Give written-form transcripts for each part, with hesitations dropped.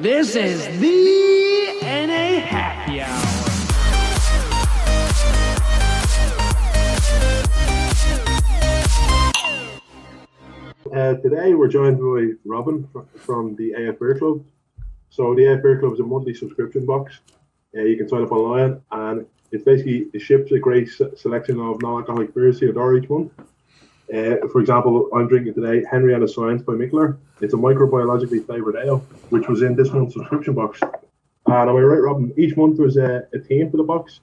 This is the NA Happy Hour. Today we're joined by Robin from the AF Beer Club. So the AF Beer Club is a monthly subscription box. You can sign up online, and it ships a great selection of non-alcoholic beers to your door each month. For example, I'm drinking today Henrietta Science by Mikkeller. It's a microbiologically flavoured ale, which was in this month's subscription box. And am I right, Robin? Each month there's a theme for the box.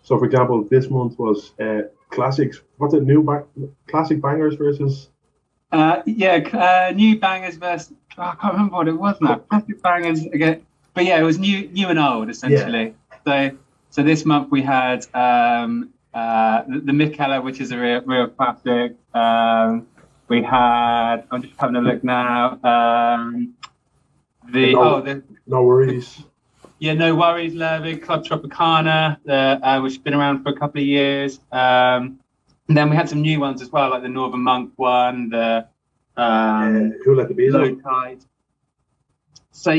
So, for example, this month was classics. What's it? Classic bangers versus. New bangers versus. I can't remember what it was now. Classic bangers again, but yeah, it was new and old essentially. Yeah. So this month we had the Mikkeller, which is a real classic. We had. I'm just having a look now. No Worries. No Worries, Lervig, Club Tropicana, which has been around for a couple of years. And then we had some new ones as well, like the Northern Monk one, the Who Let the Bees Low Tide. So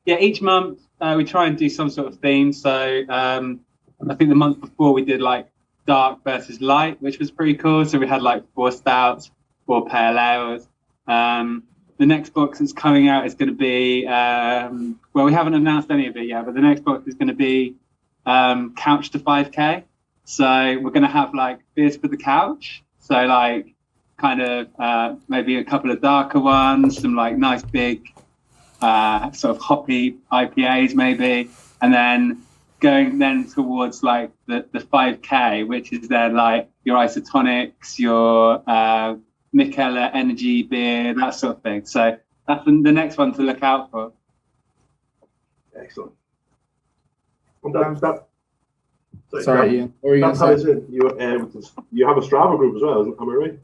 each month we try and do some sort of theme. So I think the month before we did like dark versus light, which was pretty cool. So we had like 4 stouts, 4 pale ales. The next box that's coming out is going to be, we haven't announced any of it yet, but the next box is going to be Couch to 5K. So we're going to have like beers for the couch. So like kind of maybe a couple of darker ones, some like nice big sort of hoppy IPAs maybe, and then going then towards like the 5K, which is then like your isotonics, your Mikkeller energy beer, that sort of thing. So that's the next one to look out for. Excellent. Sorry, Ian. What were you that's how is it. You have a Strava group as well, am I right?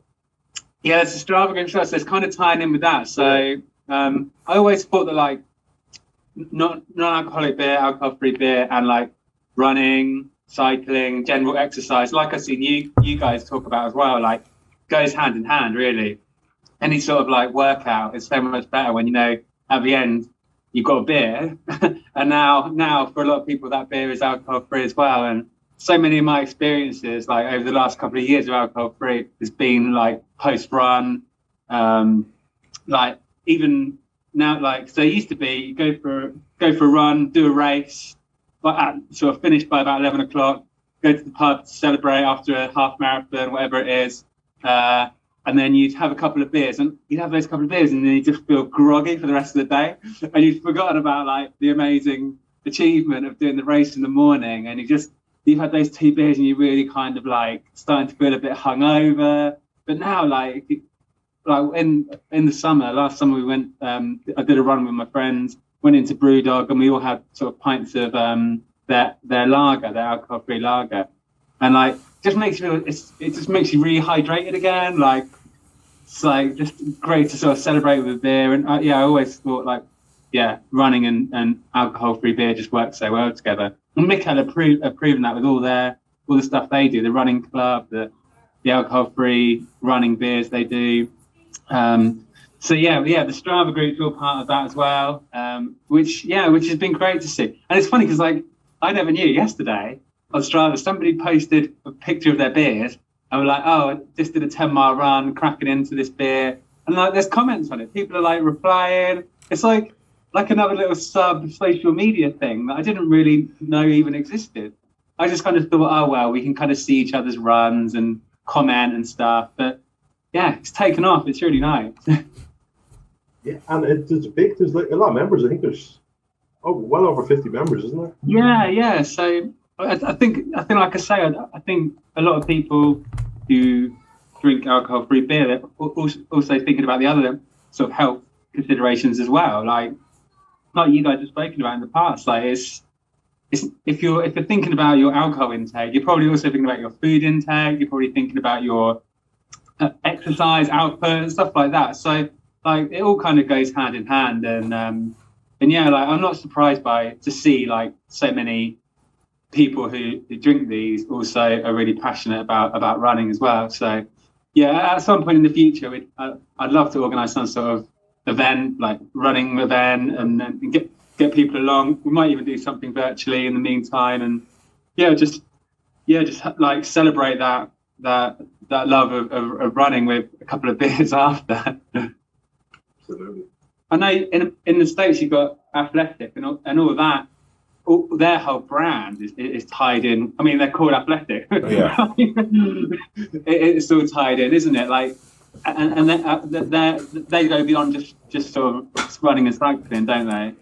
Yeah, it's a Strava group, so it's kind of tying in with that. So I always thought that like non-alcoholic beer, alcohol-free beer, and like running, cycling, general exercise, like I've seen you guys talk about as well, like goes hand in hand really. Any sort of like workout is so much better when you know at the end you've got a beer. And now for a lot of people that beer is alcohol free as well. And so many of my experiences like over the last couple of years of alcohol free has been like post run, like even now, like so it used to be you go for a run, do a race, but sort of finish by about 11 o'clock, go to the pub to celebrate after a half marathon, whatever it is. And then you'd have a couple of beers, and you'd have those couple of beers, and then you just feel groggy for the rest of the day, and you've forgotten about like the amazing achievement of doing the race in the morning, and you've had those 2 beers, and you're really kind of like starting to feel a bit hungover. But now, like in the summer, last summer we went. I did a run with my friends, went into Brewdog, and we all had sort of pints of their lager, their alcohol-free lager, and like. It just makes you really hydrated again. Like it's like just great to sort of celebrate with a beer. And I always thought like running and alcohol-free beer just work so well together. And Mikkeller have proven that with all the stuff they do, the running club, the alcohol-free running beers they do. The Strava group's all part of that as well. Which has been great to see. And it's funny because like I never knew yesterday. On Strava, somebody posted a picture of their beers and were like, "Oh, I just did a 10-mile run, cracking into this beer." And like, there's comments on it. People are like replying. It's like another little sub social media thing that I didn't really know even existed. I just kind of thought, oh well, we can kind of see each other's runs and comment and stuff. But yeah, it's taken off. It's really nice. Yeah, and it's big. There's like a lot of members. I think there's well over 50 members, isn't there? Yeah. So. I think, like I say, I think a lot of people who drink alcohol-free beer, they're also thinking about the other sort of health considerations as well. Like you guys have spoken about in the past. Like it's if you're thinking about your alcohol intake, you're probably also thinking about your food intake. You're probably thinking about your exercise output and stuff like that. So like it all kind of goes hand in hand. And like I'm not surprised to see like so many people who drink these also are really passionate about running as well. So at some point in the future I'd love to organize some sort of event, like running event, and then get people along. We might even do something virtually in the meantime, and just like celebrate that love of running with a couple of beers after. Absolutely. I know in the States you've got Athletic and all of that. Their whole brand is tied in. I mean, they're called Athletic. Yeah. It's all tied in, isn't it? Like, and they go beyond just sort of running and cycling, don't they?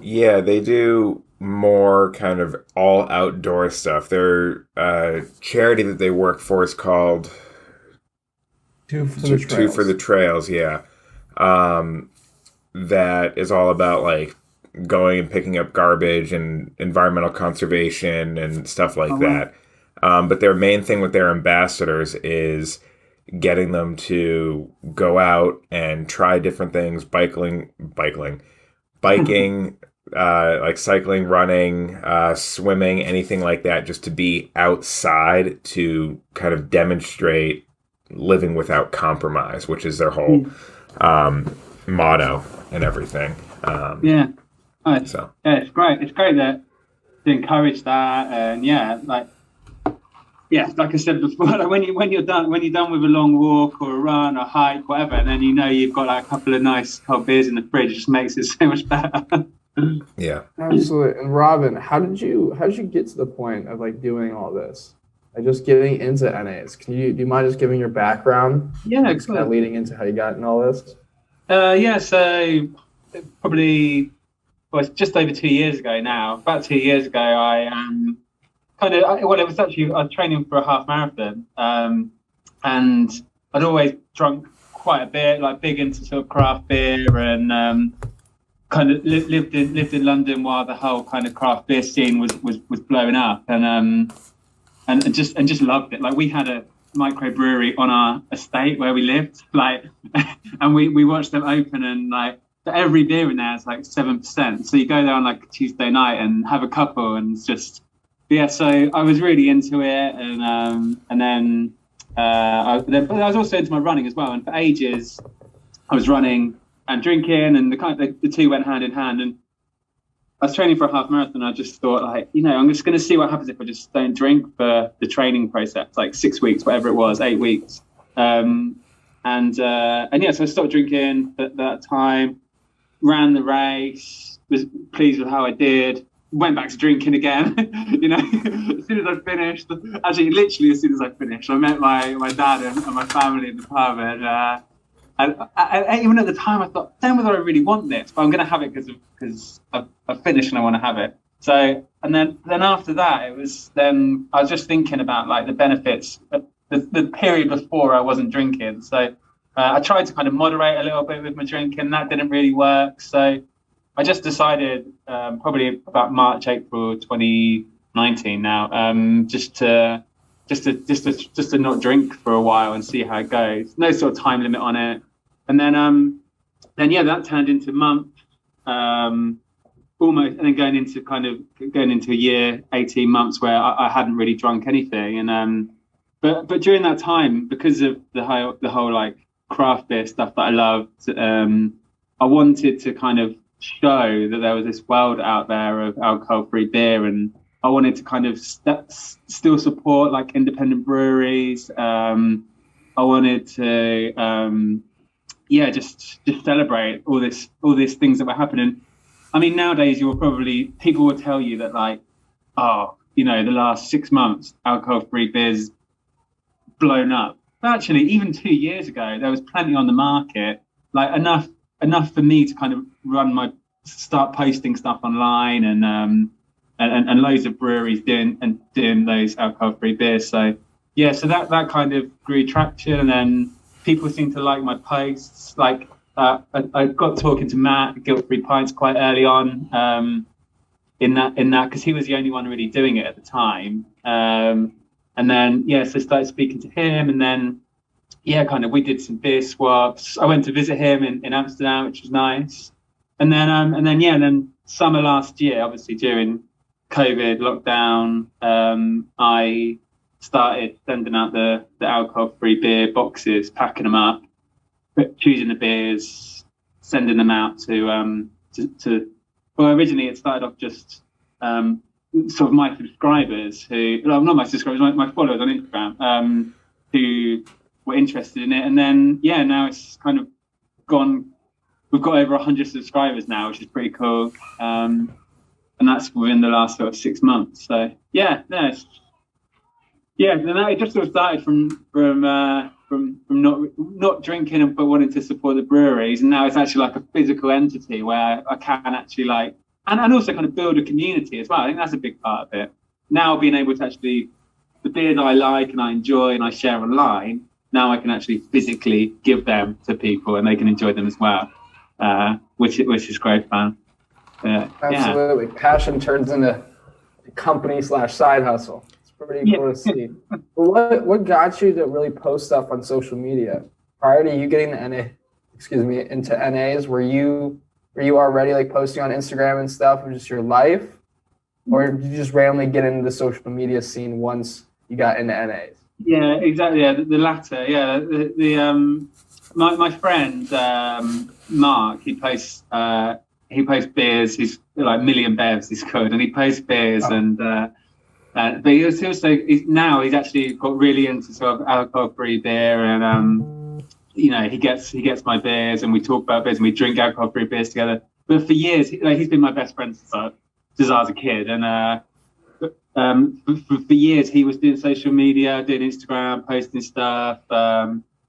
Yeah, they do more kind of all outdoor stuff. Their charity that they work for is called Two for the Trails. Yeah. That is all about like going and picking up garbage and environmental conservation and stuff like that. But their main thing with their ambassadors is getting them to go out and try different things, biking, like cycling, running, swimming, anything like that, just to be outside to kind of demonstrate living without compromise, which is their whole motto and everything. It's great. It's great that to encourage that, and like I said before, like when you're done with a long walk or a run or hike, whatever, and then you've got like a couple of nice cold beers in the fridge, it just makes it so much better. Yeah, absolutely. And Robin, how did you get to the point of like doing all this? Like just getting into NAs. Do you mind just giving your background? Yeah, kind of leading into how you got in all this. So probably it's just over 2 years ago now. About 2 years ago, I it was actually I was training for a half marathon, and I'd always drunk quite a bit, like big into sort of craft beer, and kind of lived in London while the whole kind of craft beer scene was blowing up, and just loved it. Like we had a microbrewery on our estate where we lived, like, and we watched them open, and like every beer in there is like 7%. So you go there on like a Tuesday night and have a couple, and it's just so I was really into it, and then I was also into my running as well. And for ages, I was running and drinking, and the two went hand in hand. And I was training for a half marathon. I just thought, like, I'm just going to see what happens if I just don't drink for the training process, like 6 weeks, whatever it was, 8 weeks. So I stopped drinking at that time, ran the race, was pleased with how I did, went back to drinking again. As soon as I finished, actually, literally as soon as I finished, I met my dad and my family in the pub, and even at the time, I thought, I don't know whether I really want this, but I'm going to have it because I've finished and I want to have it. So, and then after that, I was just thinking about like the benefits of the period before I wasn't drinking. So I tried to kind of moderate a little bit with my drinking. That didn't really work. So I just decided probably about March, April 2019 now, just to not drink for a while and see how it goes. No sort of time limit on it. And then that turned into a month, almost, and then going into a year, 18 months where I hadn't really drunk anything. And but during that time, because of the whole like craft beer stuff that I loved, I wanted to kind of show that there was this world out there of alcohol-free beer, and I wanted to kind of still support like independent breweries. I wanted to just celebrate all these things that were happening. I mean, nowadays people will tell you that like, the last 6 months alcohol-free beers blown up. But actually, even 2 years ago, there was plenty on the market, like enough for me to kind of start posting stuff online, and loads of breweries doing those alcohol-free beers. So so that kind of grew traction, and then people seem to like my posts. Like I got talking to Matt at Guilt Free Pints quite early on, in that because he was the only one really doing it at the time. And then so I started speaking to him, and then we did some beer swaps. I went to visit him in Amsterdam, which was nice. And then summer last year, obviously during COVID lockdown, I started sending out the alcohol-free beer boxes, packing them up, choosing the beers, sending them out to well, originally it started off just sort of my subscribers not my subscribers, my followers on Instagram, who were interested in it. And then, now it's kind of gone. We've got over 100 subscribers now, which is pretty cool. And that's within the last sort of 6 months. So it just sort of started from not drinking but wanting to support the breweries, and now it's actually like a physical entity where I can actually like and also kind of build a community as well. I think that's a big part of it. Now being able to actually, the beers I like and I enjoy and I share online, now I can actually physically give them to people and they can enjoy them as well, which is great fun. Absolutely. Passion turns into a company / side hustle. It's pretty cool to see. What got you to really post stuff on social media? Prior to you getting into NAs, were you already like posting on Instagram and stuff or just your life? Or did you just randomly get into the social media scene once you got into NAs? Yeah, exactly. Yeah, the latter. Yeah, my friend Mark, he posts beers. He's like million bevs. He's good, and he posts beers. But he's actually got really into sort of alcohol-free beer, and he gets my beers, and we talk about beers, and we drink alcohol-free beers together. But for years, he's been my best friend since I was a kid, and for years he was doing social media, doing Instagram, posting stuff.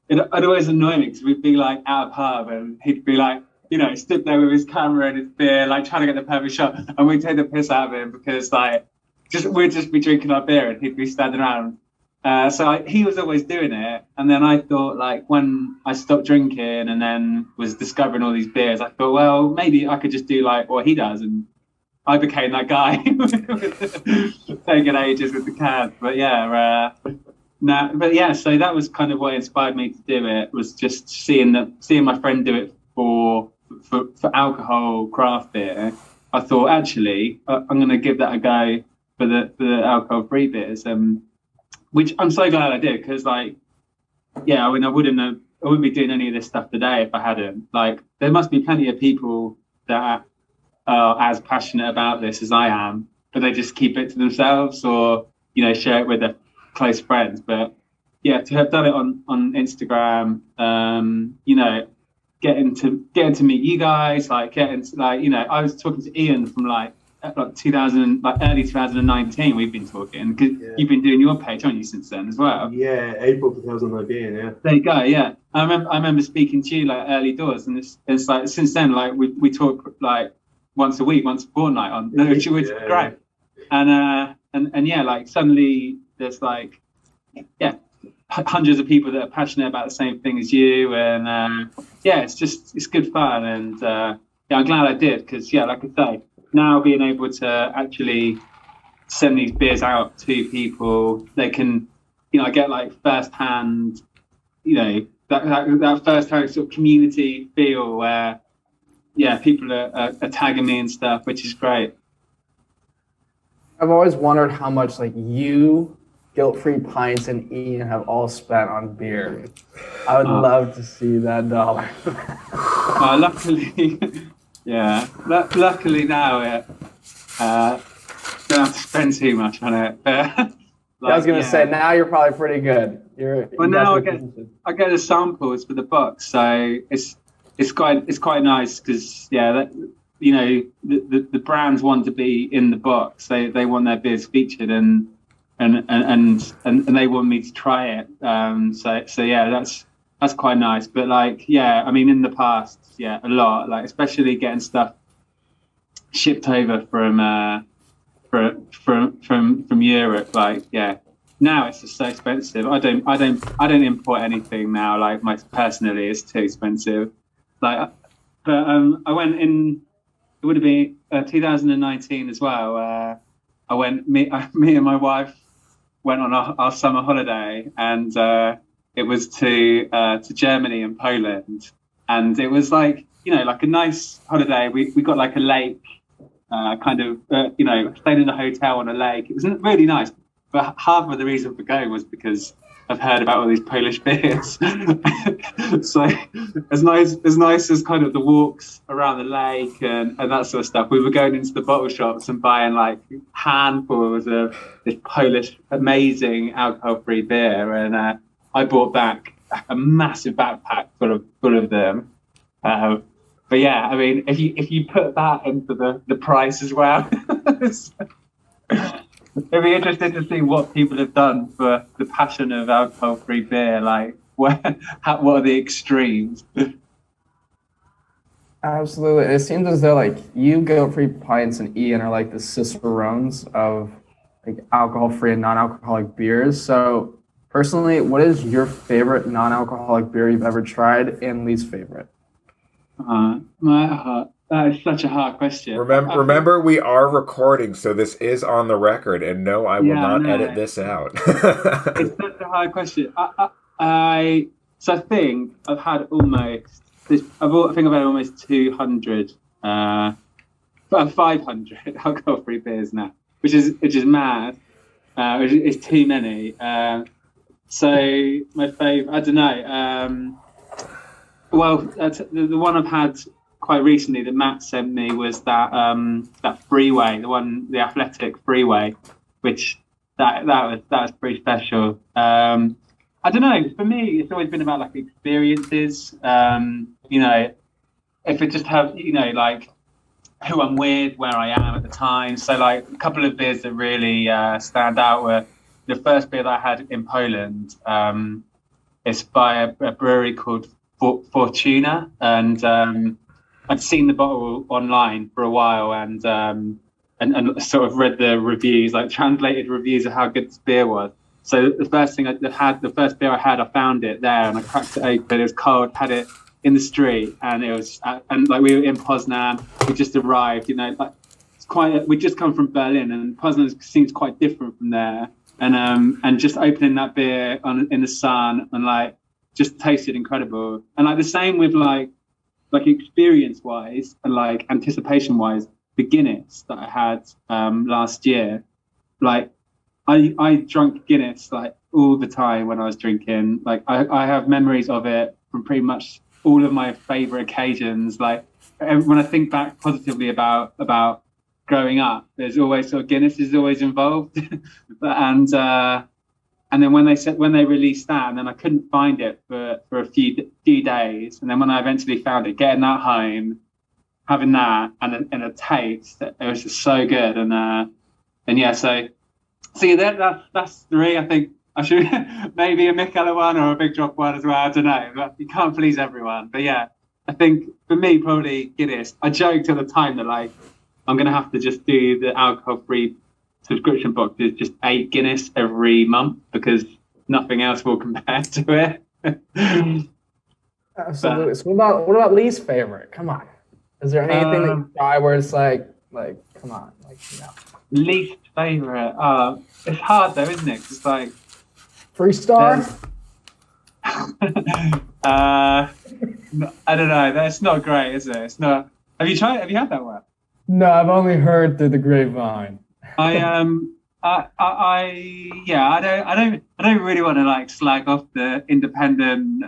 It'd always annoy me because we'd be like out of pub, and he'd be like, stood there with his camera and his beer, like trying to get the perfect shot, and we'd take the piss out of him because we'd just be drinking our beer and he'd be standing around. He was always doing it, and then I thought, like, when I stopped drinking and then was discovering all these beers, I thought, well, maybe I could just do like what he does, and I became that guy taking ages with the cans. So that was kind of what inspired me to do it, was just seeing my friend do it for alcohol craft beer. I thought, actually, I'm going to give that a go for the alcohol-free beers, which I'm so glad I did, because I wouldn't be doing any of this stuff today if I hadn't. Like, there must be plenty of people that are as passionate about this as I am, but they just keep it to themselves or share it with their close friends. But to have done it on Instagram, getting to meet you guys, I was talking to Ian from like early 2019. We've been talking because you've been doing your page, haven't you, since then as well? Yeah, April 2019. Yeah. There you go. Yeah, I remember speaking to you like early doors, and it's like since then, like we talk like once a week, once a fortnight on, which is great. And like suddenly there's like hundreds of people that are passionate about the same thing as you, and it's good fun, and I'm glad I did, because like I say, now being able to actually send these beers out to people, they can I get like first hand that first hand sort of community feel where people are tagging me and stuff, which is great. I've always wondered how much like you, Guilt-Free Pints, and Ian have all spent on beer. I would love to see that dollar. Luckily, luckily now don't have to spend too much on it. I was gonna say, now you're probably pretty good. Now I get the samples for the box, so it's quite nice, because the brands want to be in the box. They want their beers featured, and they want me to try it. That's quite nice. But in the past, a lot, like especially getting stuff shipped over from Europe, now it's just so expensive. I don't import anything now. Like, personally, it's too expensive. I went in. It would have been 2019 as well. I went. Me and my wife went on our summer holiday, and it was to Germany and Poland, and it was like a nice holiday. We got like a lake, stayed in a hotel on a lake. It was really nice. But half of the reason for going was because I've heard about all these Polish beers. So as nice as kind of the walks around the lake and that sort of stuff, we were going into the bottle shops and buying like handfuls of this Polish amazing alcohol-free beer, and I brought back a massive backpack full of them. But yeah, I mean, if you put that into the price as well, it'd be interesting to see what people have done for the passion of alcohol-free beer. Like, what are the extremes? Absolutely. It seems as though like you, Guilt-Free Pints, and Ian are like the cicerones of like alcohol-free and non-alcoholic beers. So personally, what is your favorite non-alcoholic beer you've ever tried and least favorite? That is such a hard question. Remember, we are recording, so this is on the record, and no, I will not edit this out. It's such a hard question. I think I've had almost this. I think I've had almost 200, 500 alcohol-free beers now, which is mad. It's too many. So my favourite, I don't know. Well, the one I've had quite recently that Matt sent me was that freeway, the athletic freeway, which that was pretty special. I don't know. For me, it's always been about like experiences. You know, if it just have like who I'm with, where I am at the time. So like a couple of beers that really stand out were the first beer that I had in Poland. It's by a brewery called Fortuna, and I'd seen the bottle online for a while, and sort of read the reviews, like translated reviews of how good this beer was. So the first beer I had, I found it there, and I cracked it open. It was cold, had it in the street, and it was, and like we were in Poznan, we just arrived, like it's quite. We just come from Berlin, and Poznan seems quite different from there, and just opening that beer in the sun and like. Just tasted incredible, and like the same with like experience wise and like anticipation wise, the Guinness that I had last year, like I drank Guinness like all the time when I was drinking. Like I have memories of it from pretty much all of my favorite occasions. Like when I think back positively about growing up, there's always sort of Guinness is always involved, and then when they released that, and then I couldn't find it for a few days, and then when I eventually found it, getting that home, having that, and a taste, it was just so good. And yeah, so yeah, that's three. I think I should maybe a Michelob one or a Big Drop one as well. I don't know, but you can't please everyone. But yeah, I think for me probably Guinness. I joked at the time that like I'm gonna have to just do the alcohol-free subscription box is just 8 Guinness every month because nothing else will compare to it. Absolutely. So what about least favorite? Come on. Is there anything that you try where it's like come on, like least favorite? It's hard though, isn't it? It's like Freestar. I don't know. That's not great, is it? It's not. Have you tried? Have you had that one? No, I've only heard through the grapevine. I don't really want to like slag off the independent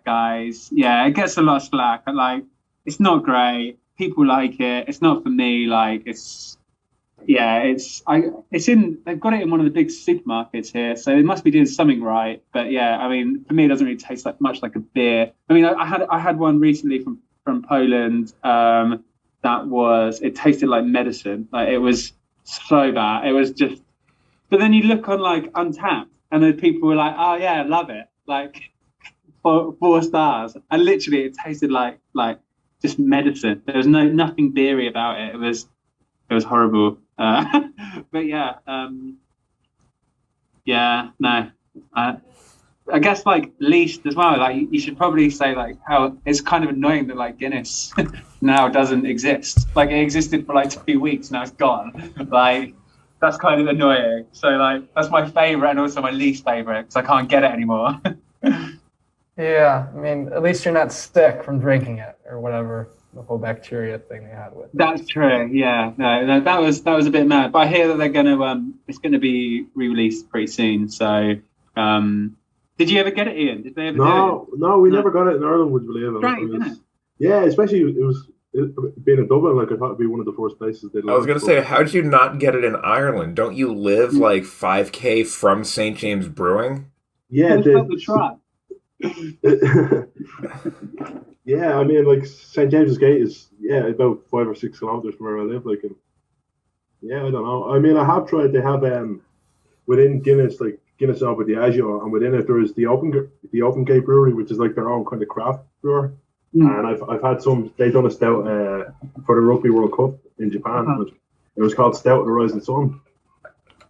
guys. Yeah, it gets a lot of slack. But, like, it's not great. People like it. It's not for me. Like, they've got it in one of the big supermarkets here, so it must be doing something right. But yeah, I mean, for me, it doesn't really taste like much like a beer. I mean, I had one recently from Poland. It tasted like medicine. Like it was so bad. It was just. But then you look on like Untapped, and then people were like, "Oh yeah, I love it." Like 4 stars, and literally it tasted like just medicine. There was nothing beery about it. It was horrible. But yeah, no. I guess like least as well. Like you should probably say like how it's kind of annoying that like Guinness now doesn't exist. Like it existed for like 2 weeks, now it's gone. Like that's kind of annoying. So like that's my favorite and also my least favorite because I can't get it anymore. Yeah, I mean at least you're not sick from drinking it or whatever the whole bacteria thing they had with it. That's true. Yeah, no, that was a bit mad. But I hear that they're gonna it's gonna be re-released pretty soon. So Did you ever get it, Ian? Did they ever do No, we never got it in Ireland. Would you believe it? Strange, isn't it? Yeah, especially being in Dublin. Like I thought it'd be one of the first places they'd. I was gonna say, how did you not get it in Ireland? Don't you live like 5K from St. James Brewing? Yeah, the truck. Yeah, I mean, like St. James's Gate is about 5 or 6 kilometers from where I live. Like, and I don't know. I mean, I have tried. They have within Guinness, like Guinness over Diageo, and within it there is the Open Gate Brewery, which is like their own kind of craft brewer. And I've had some. They done a stout for the Rugby World Cup in Japan. It was called Stout the Rising Sun,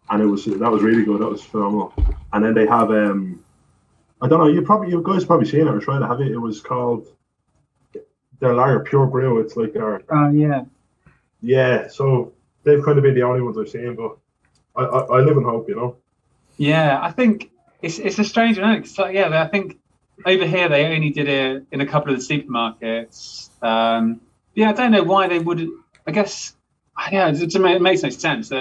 and that was really good. That was phenomenal. And then they have I don't know. You guys probably seen it or tried to have it. It was called their lager Pure Brew. It's like their yeah. So they've kind of been the only ones I've seen, but I live in hope, you know. Yeah, I think it's a strange one. I think over here they only did it in a couple of the supermarkets. I don't know why they wouldn't. I guess it makes no sense.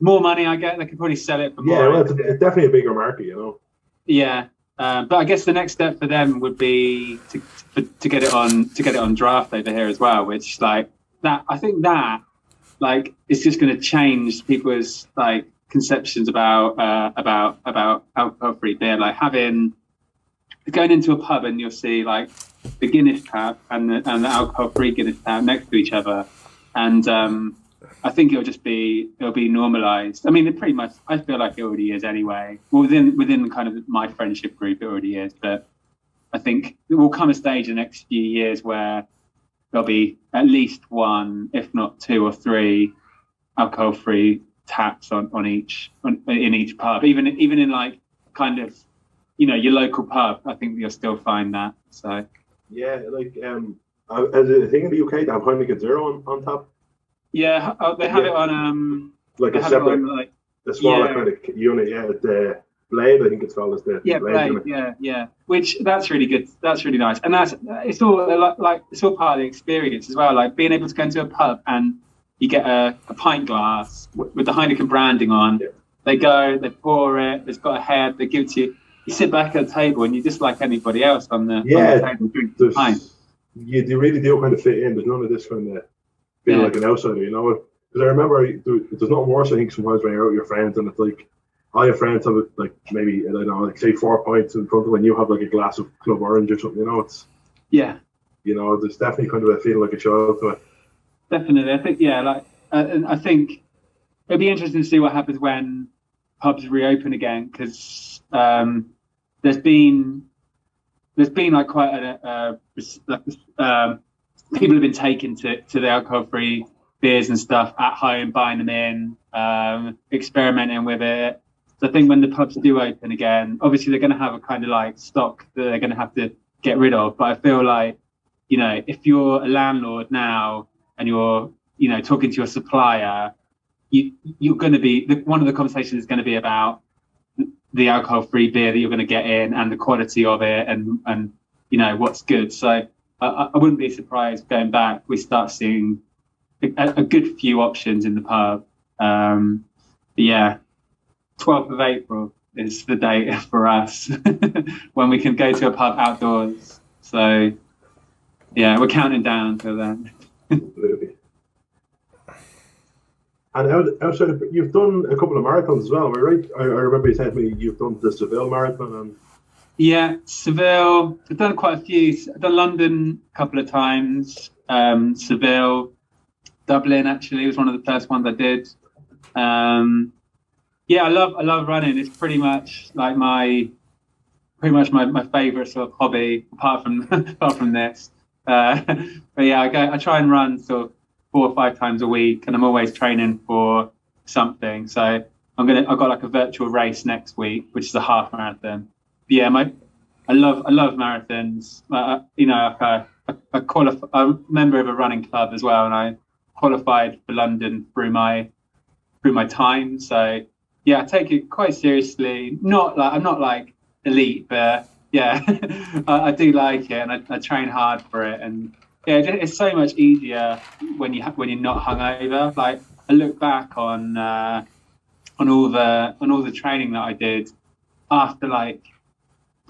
More money I get, they could probably sell it for more. Yeah, well, it's definitely a bigger market, you know. Yeah, but I guess the next step for them would be to get it on draft over here as well, which like that. I think that like it's just going to change people's like conceptions about alcohol-free beer. Like going into a pub and you'll see like the Guinness tap and the alcohol-free Guinness tap next to each other, and I think it'll be normalized. I mean, it pretty much. I feel like it already is anyway. Well, within kind of my friendship group, it already is. But I think there will come a stage in the next few years where there'll be at least one, if not 2 or 3, alcohol-free taps in each pub. Even in like kind of your local pub, I think you'll still find that. So yeah, like as a thing in the UK, they have Heineken Zero on tap. Yeah, they have it on like a separate, the smaller kind of unit. Yeah, the Blade, I think it's called. Blade. Yeah. Which that's really good. That's really nice, and it's all like it's all part of the experience as well. Like being able to go into a pub and you get a pint glass with the Heineken branding on. Yeah. They pour it. It's got a head. They give it to you. You sit back at the table and you're just like anybody else on the table drinking the pint. You really do kind of fit in. There's none of this kind of feeling like an outsider, you know. Because I remember there's nothing worse, I think, sometimes when you're out with your friends and it's like all your friends have like maybe I don't know, like say 4 pints in front of when you have like a glass of Club Orange or something, you know. It's there's definitely kind of a feeling like a child to it. Definitely, I think and I think it'll be interesting to see what happens when pubs reopen again, because there's been like quite people have been taken to the alcohol-free beers and stuff at home, buying them in, experimenting with it. So I think when the pubs do open again, obviously they're going to have a kind of like stock that they're going to have to get rid of. But I feel like, if you're a landlord now and you're, talking to your supplier, you're going to be, one of the conversations is going to be about the alcohol-free beer that you're going to get in and the quality of it and what's good. So I wouldn't be surprised going back, we start seeing a good few options in the pub. 12th of April is the date for us when we can go to a pub outdoors. So, we're counting down till then. And outside of, you've done a couple of marathons as well, am I right? I remember you said to me you've done the Seville Marathon. And yeah, Seville. I've done quite a few. I've done London a couple of times. Seville, Dublin actually was one of the first ones I did. I love running. It's pretty much my favorite sort of hobby apart from this. But yeah, I try and run sort of 4 or 5 times a week, and I'm always training for something. So I've got like a virtual race next week, which is a half marathon. But yeah, I love marathons. I'm a member of a running club as well, and I qualified for London through my time. So yeah, I take it quite seriously. I'm not like elite, but yeah, I do like it, and I train hard for it. And yeah, it's so much easier when you're not hungover. Like I look back on all the training that I did after like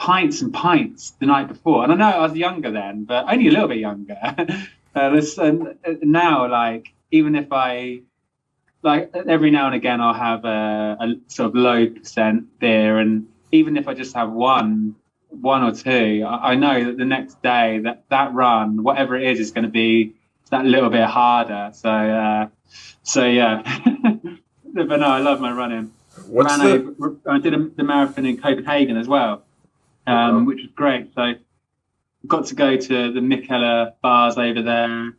pints and pints the night before. And I know I was younger then, but only a little bit younger. Now, like, even if I, like, every now and again, I'll have a sort of low % beer. And even if I just have one or two, I know that the next day that run, whatever it is going to be that little bit harder. So yeah. But no, I love my running. I did the marathon in Copenhagen as well, which was great. So got to go to the Mikkeller bars over there.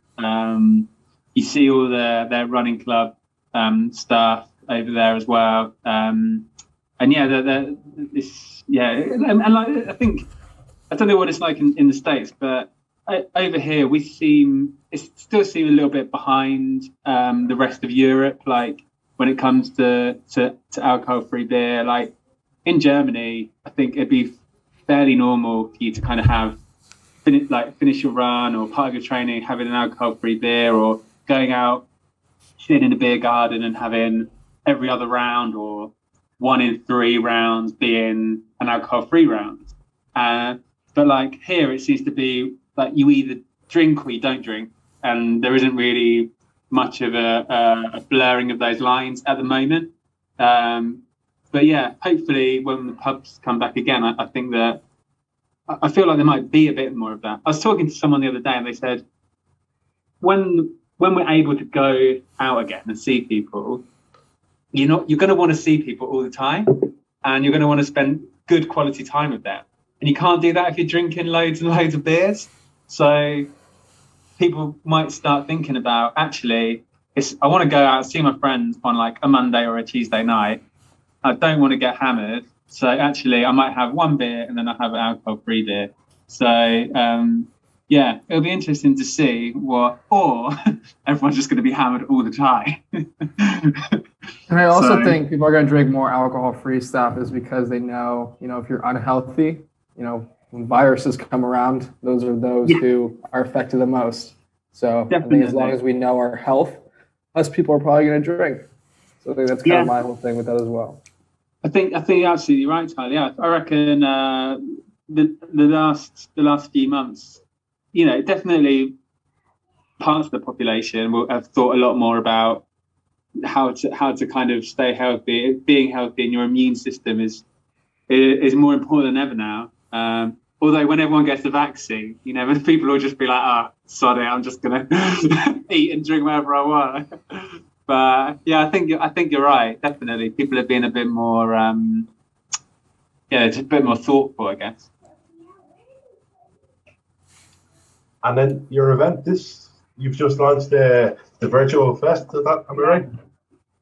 You see all their running club stuff over there as well. And yeah, and like, I think, I don't know what it's like in the States, but over here it still seem a little bit behind the rest of Europe, like when it comes to alcohol-free beer. Like in Germany, I think it'd be fairly normal for you to kind of have finish your run or part of your training having an alcohol-free beer, or going out, sitting in a beer garden and having every other round or 1 in 3 rounds being an alcohol-free round. But like here, it seems to be like you either drink or you don't drink, and there isn't really much of a blurring of those lines at the moment. But yeah, hopefully when the pubs come back again, I think that I feel like there might be a bit more of that. I was talking to someone the other day, and they said when we're able to go out again and see people, you're going to want to see people all the time, and you're going to want to spend good quality time with them. And you can't do that if you're drinking loads and loads of beers. So people might start thinking about, actually, I want to go out and see my friends on like a Monday or a Tuesday night. I don't want to get hammered. So actually, I might have 1 beer and then I have an alcohol-free beer. So yeah, it'll be interesting to see or everyone's just going to be hammered all the time. And I also think people are going to drink more alcohol-free stuff is because they know, if you're unhealthy, when viruses come around, those are those who are affected the most. So I think as long as we know our health, us people are probably going to drink. So I think that's kind of my whole thing with that as well. I think you're absolutely right, Tyler. Yeah, I reckon the last few months, definitely parts of the population will have thought a lot more about how to kind of stay healthy. Being healthy in your immune system is more important than ever now. Although when everyone gets the vaccine, people will just be like, sorry, I'm just gonna eat and drink whatever I want. But yeah, I think you're right. Definitely, people have been a bit more, just a bit more thoughtful, I guess. And then your event, you've just launched the virtual fest. Is that, am I right?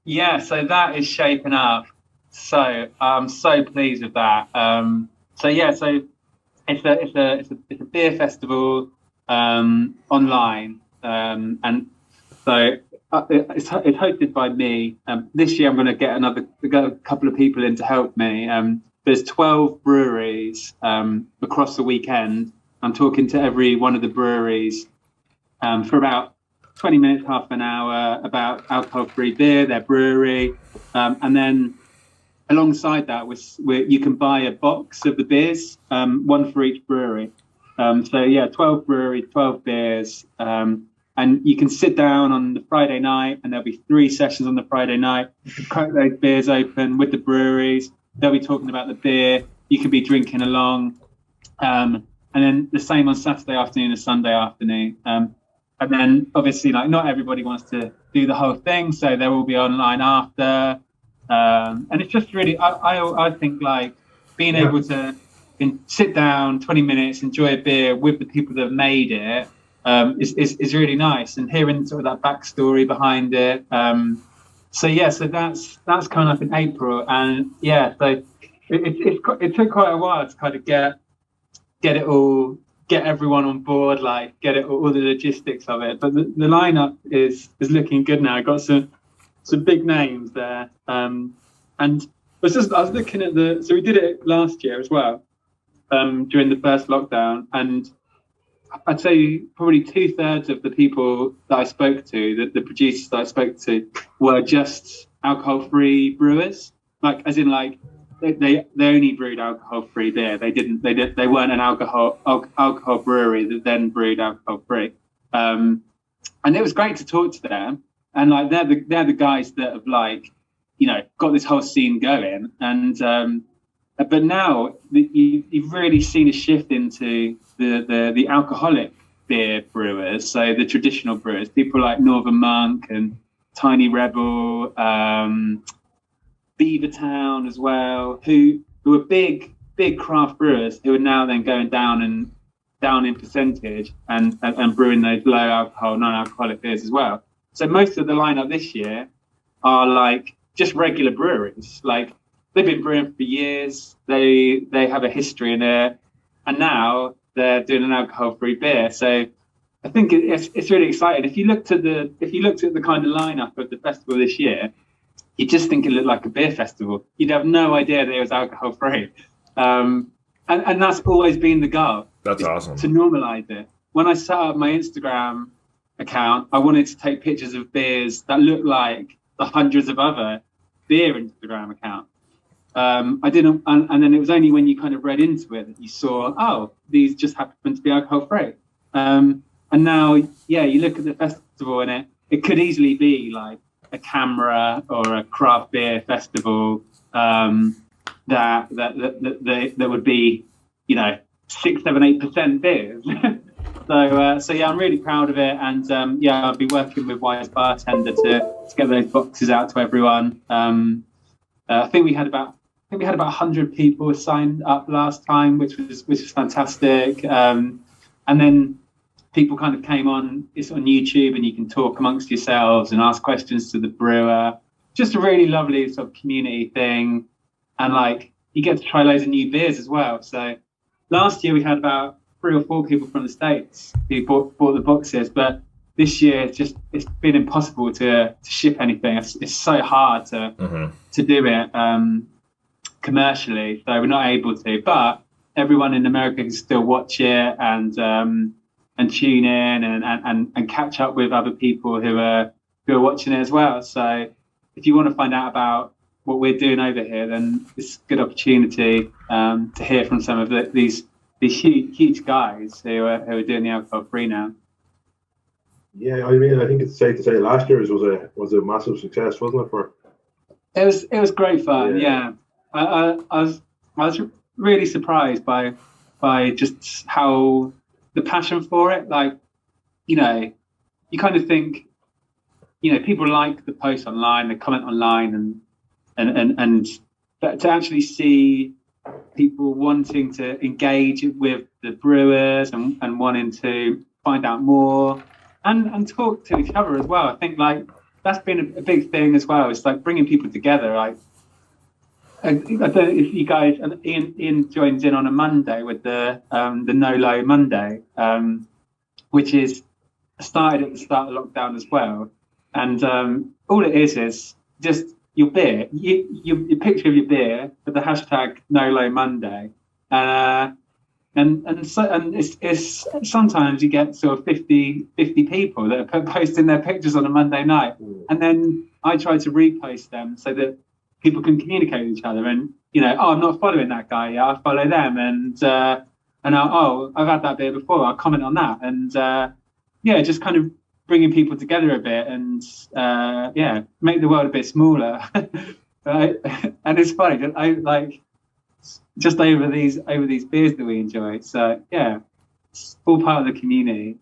Yeah, so that is shaping up. So I'm so pleased with that. So it's a beer festival online, and so it's hosted by me. This year I'm going to get a couple of people in to help me. There's 12 breweries across the weekend. I'm talking to every one of the breweries for about 20 minutes, half an hour, about alcohol-free beer, their brewery, and then alongside that, you can buy a box of the beers, one for each brewery. 12 breweries, 12 beers. And you can sit down on the Friday night, and there'll be 3 sessions on the Friday night. You can crack those beers open with the breweries. They'll be talking about the beer. You can be drinking along. And then the same on Saturday afternoon and Sunday afternoon. And then obviously, like, not everybody wants to do the whole thing, so there will be online after. And it's just really, I think, like, being able to sit down 20 minutes, enjoy a beer with the people that have made it is really nice, and hearing sort of that backstory behind it. So that's coming up in April, and so it took quite a while to kind of get everyone on board, like get it all the logistics of it. But the lineup is looking good now. I got some big names there, and I was looking at so we did it last year as well, during the first lockdown, and I'd say probably 2/3 of the people that I spoke to, the producers that I spoke to, were just alcohol-free brewers, like as in like they only brewed alcohol-free beer. They weren't an alcohol brewery that then brewed alcohol-free. And it was great to talk to them. And like they're the guys that have like, you know, got this whole scene going. And but now you've really seen a shift into the alcoholic beer brewers. So the traditional brewers, people like Northern Monk and Tiny Rebel, Beavertown as well, who are big craft brewers who are now then going down in percentage and brewing those low alcohol, non-alcoholic beers as well. So most of the lineup this year are like just regular breweries. Like they've been brewing for years. They have a history in it, and now they're doing an alcohol-free beer. So I think it's really exciting. If you looked at the kind of lineup of the festival this year, you just think it looked like a beer festival. You'd have no idea that it was alcohol-free, and that's always been the goal. That's awesome. To normalize it. When I set up my Instagram account, I wanted to take pictures of beers that look like the hundreds of other beer Instagram accounts. I didn't, and then it was only when you kind of read into it that you saw, oh, these just happen to be alcohol-free. And now, yeah, you look at the festival and it could easily be like a Camera or a craft beer festival that would be, you know, 6, 7, 8% beers. So yeah, I'm really proud of it, and yeah, I'll be working with Wise Bartender to get those boxes out to everyone. I think we had about 100 people signed up last time, which was fantastic. And then people kind of came on. It's on YouTube, and you can talk amongst yourselves and ask questions to the brewer. Just a really lovely sort of community thing, and like you get to try loads of new beers as well. So last year we had about 3 or 4 people from the States who bought the boxes, but this year it's been impossible to ship anything. It's so hard to do it commercially, so we're not able to. But everyone in America can still watch it and tune in and catch up with other people who are watching it as well. So if you want to find out about what we're doing over here, then it's a good opportunity to hear from some of these huge guys who are doing the alcohol free now. Yeah, I mean, I think it's safe to say last year's was a massive success, wasn't it? It was great fun. Yeah, I was really surprised by just how the passion for it. Like, you know, you kind of think, you know, people like the post online, they comment online, and to actually see people wanting to engage with the brewers and wanting to find out more and talk to each other as well. I think like that's been a big thing as well. It's like bringing people together. Like, I don't know if you guys, Ian joins in on a Monday with the No Low Monday, which is started at the start of lockdown as well. And all it is just your beer, your picture of your beer with the hashtag No Low Monday, and it's sometimes you get sort of 50 people that are posting their pictures on a Monday night, and then I try to repost them so that people can communicate with each other. And you know, oh, I'm not following that guy, yeah, I follow them, and I've had that beer before, I'll comment on that, and yeah, just kind of bringing people together a bit and yeah, make the world a bit smaller. And it's funny, I like just over these beers that we enjoy. So yeah, it's all part of the community.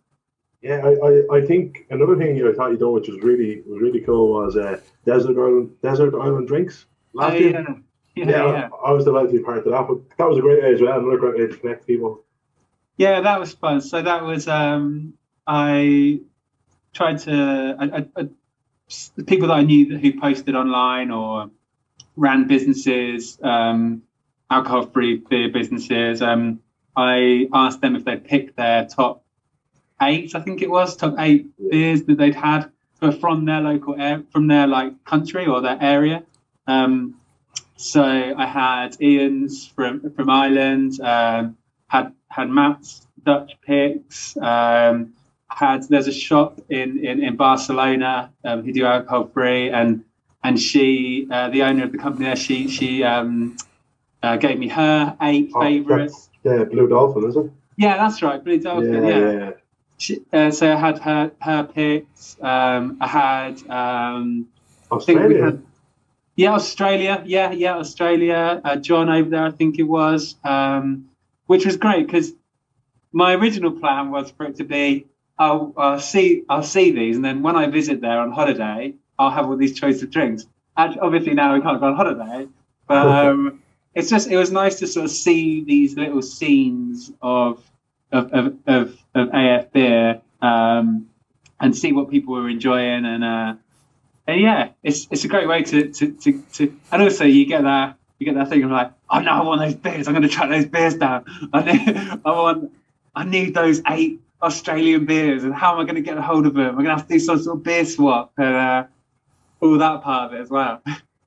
Yeah, I think another thing I thought you done, which was really cool, was desert island drinks last year. Yeah. I was delighted to be part of that, but that was a great way as well. Another great way to connect people. Yeah, that was fun. So that was I tried to the people that I knew who posted online or ran businesses, alcohol-free beer businesses. I asked them if they'd pick their top 8, I think it was, top 8 beers that they'd had from their local from their like country or their area. So I had Ian's from Ireland, had Matt's Dutch picks, there's a shop in Barcelona who do alcohol free, and she the owner of the company there, she gave me her 8 favourites. Yeah, Blue Dolphin, is it? Yeah, that's right, Blue Dolphin. Yeah. So I had her picks. I had Australia. Australia. Yeah, Australia. John over there, I think it was, which was great because my original plan was for it to be, I'll see these, and then when I visit there on holiday, I'll have all these choice of drinks. And obviously now we can't go on holiday, but it was nice to sort of see these little scenes of AF beer, and see what people were enjoying, and yeah, it's a great way to and also you get that thing of like, oh no, I want those beers. I'm going to track those beers down. I need those 8 Australian beers, and how am I going to get a hold of them? I'm going to have to do some sort of beer swap, and all that part of it as well.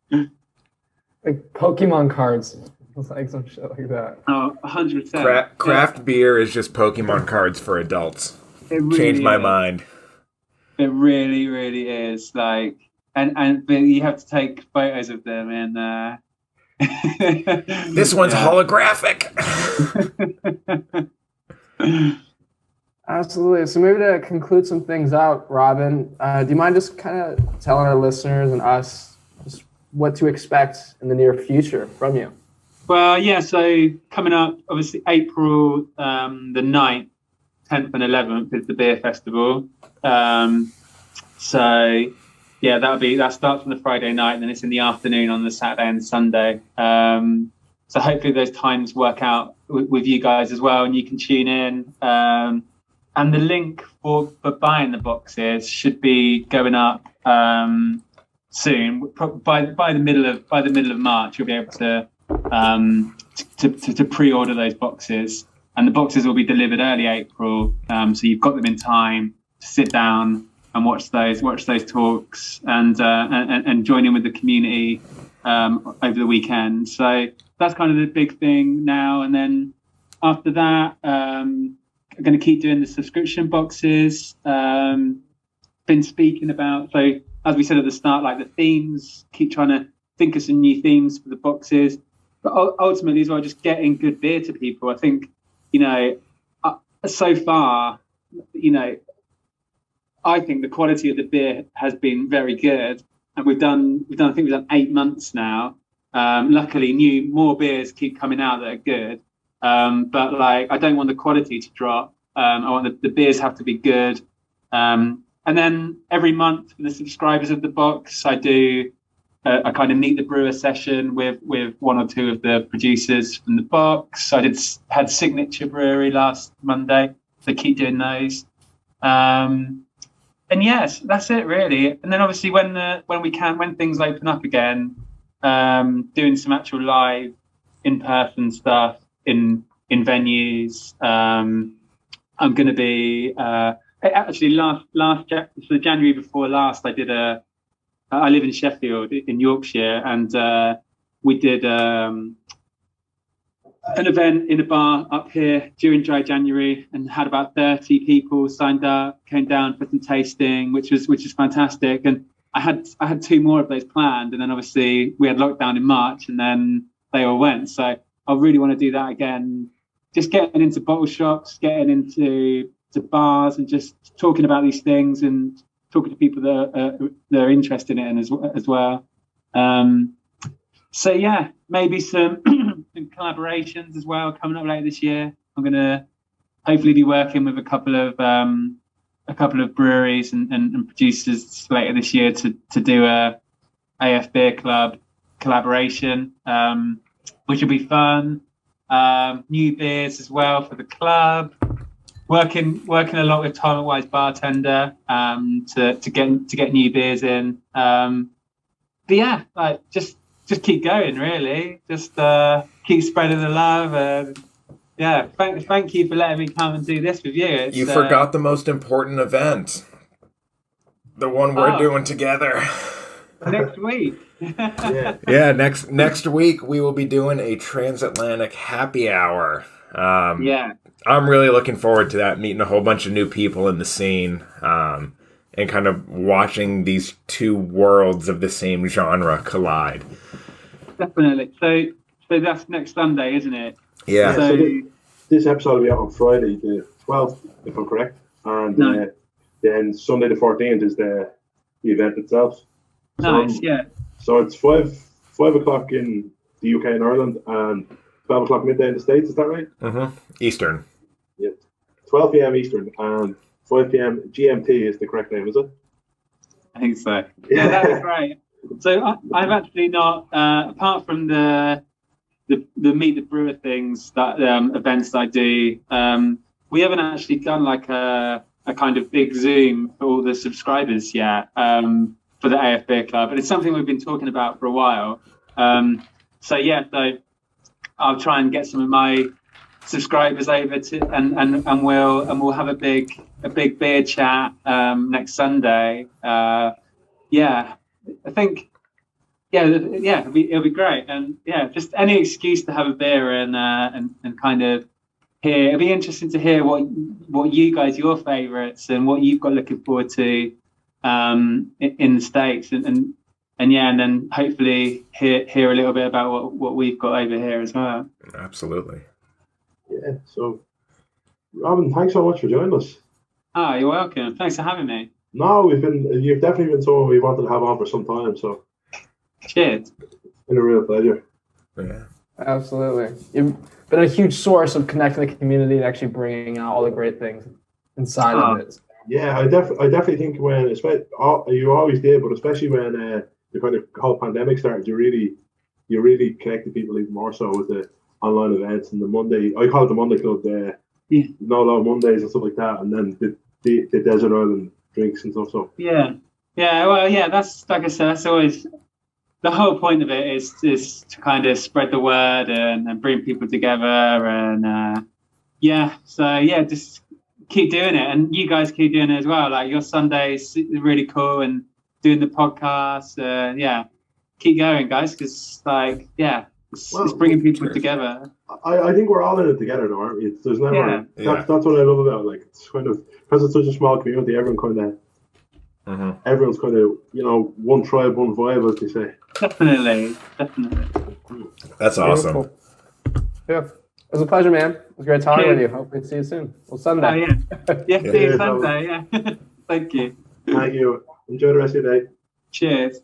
Like Pokemon cards, like some shit like that. Oh, 100%. Craft beer is just Pokemon cards for adults. It really Changed my is. mind. It really, really is. Like, and but you have to take photos of them, and this one's holographic. Absolutely. So maybe to conclude some things out, Robin, do you mind just kind of telling our listeners and us just what to expect in the near future from you? Well, yeah. So coming up, obviously April the 9th, 10th, and 11th is the beer festival. So yeah, that starts on the Friday night, and then it's in the afternoon on the Saturday and Sunday. So hopefully those times work out with you guys as well, and you can tune in. And the link for buying the boxes should be going up soon. By the middle of March, you'll be able to pre-order those boxes, and the boxes will be delivered early April. So you've got them in time to sit down and watch those talks, and join in with the community over the weekend. So that's kind of the big thing now. And then after that, I'm going to keep doing the subscription boxes. Been speaking about, so as we said at the start, like the themes, keep trying to think of some new themes for the boxes, but ultimately as well, just getting good beer to people. I think, so far, I think the quality of the beer has been very good, and we've done 8 months now. Luckily, more beers keep coming out that are good. But like, I don't want the quality to drop. I want the beers have to be good. And then every month for the subscribers of the box, I do a kind of meet the brewer session with 1 or 2 of the producers from the box. So I had Signature Brewery last Monday, so keep doing those. And yes, that's it really. And then obviously when things open up again, doing some actual live in-person stuff in venues. I'm going to be actually so January before last, I live in Sheffield in Yorkshire, and we did an event in a bar up here during dry January, and had about 30 people signed up, came down for some tasting, which is fantastic. And I had 2 more of those planned, and then obviously we had lockdown in March, and then they all went. So I really want to do that again. Just getting into bottle shops, getting into bars, and just talking about these things, and talking to people that are interested in it as well. So yeah, maybe some collaborations as well coming up later this year. I'm going to hopefully be working with a couple of breweries and producers later this year to do a AF Beer Club collaboration, which will be fun. New beers as well for the club. Working a lot with Time Wise Bartender to get new beers in. But yeah, like just keep going, really. Just keep spreading the love. And yeah, thank you for letting me come and do this with you. You forgot the most important event, the one we're doing together. Next week. Yeah, next week we will be doing a transatlantic happy hour. Yeah. I'm really looking forward to that, meeting a whole bunch of new people in the scene, and kind of watching these 2 worlds of the same genre collide. Definitely. So So that's next Sunday, isn't it? Yeah. So, This episode will be out on Friday, the 12th, if I'm correct. And then Sunday the 14th is the event itself. nice, yeah. So it's 5 o'clock in the UK and Ireland and 12 o'clock midday in the States, is that right? Eastern. Yeah. 12 p.m. Eastern and 5 p.m. GMT is the correct name, is it? I think so. Yeah, that's great. So I've actually not, apart from the Meet the Brewer things, that events I do, we haven't actually done like a kind of big Zoom for all the subscribers yet for the AF Beer Club. And it's something we've been talking about for a while. So I'll try and get some of my subscribers over to and we'll have a big beer chat next Sunday. I think it'll be great, and just any excuse to have a beer and kind of hear. It'll be interesting to hear what you guys, your favourites, and what you've got looking forward to in the States, and then hopefully hear a little bit about what we've got over here as well. Absolutely. Yeah. So, Robin, thanks so much for joining us. Oh, you're welcome. Thanks for having me. No, you've definitely been someone we wanted to have on for some time, so Cheers. it's been a real pleasure. Yeah. Absolutely. You've been a huge source of connecting the community and actually bringing out all the great things inside of it. Yeah, I definitely think when, you always did, but especially when the kind of whole pandemic started, you really connected people even more so with the online events and the Monday. I call it the Monday Club, the No Low Mondays and stuff like that, and then the Desert Island drinks and stuff. So that's like I said. That's always the whole point of it is to kind of spread the word and bring people together and just keep doing it, and you guys keep doing it as well. Like your Sundays are really cool, and doing the podcast. Keep going, guys, because it's bringing people together. I think we're all in it together, though, aren't we? There's never that's what I love about it. Like, it's kind of because it's such a small community. Everyone's kind of one tribe, one vibe, as they say. Definitely. That's awesome. Yeah, it was a pleasure, man. It was great talking with you. Hopefully, see you soon. Well, Sunday. Oh yeah, see you Sunday. Yeah, thank you. Thank you. Enjoy the rest of your day. Cheers.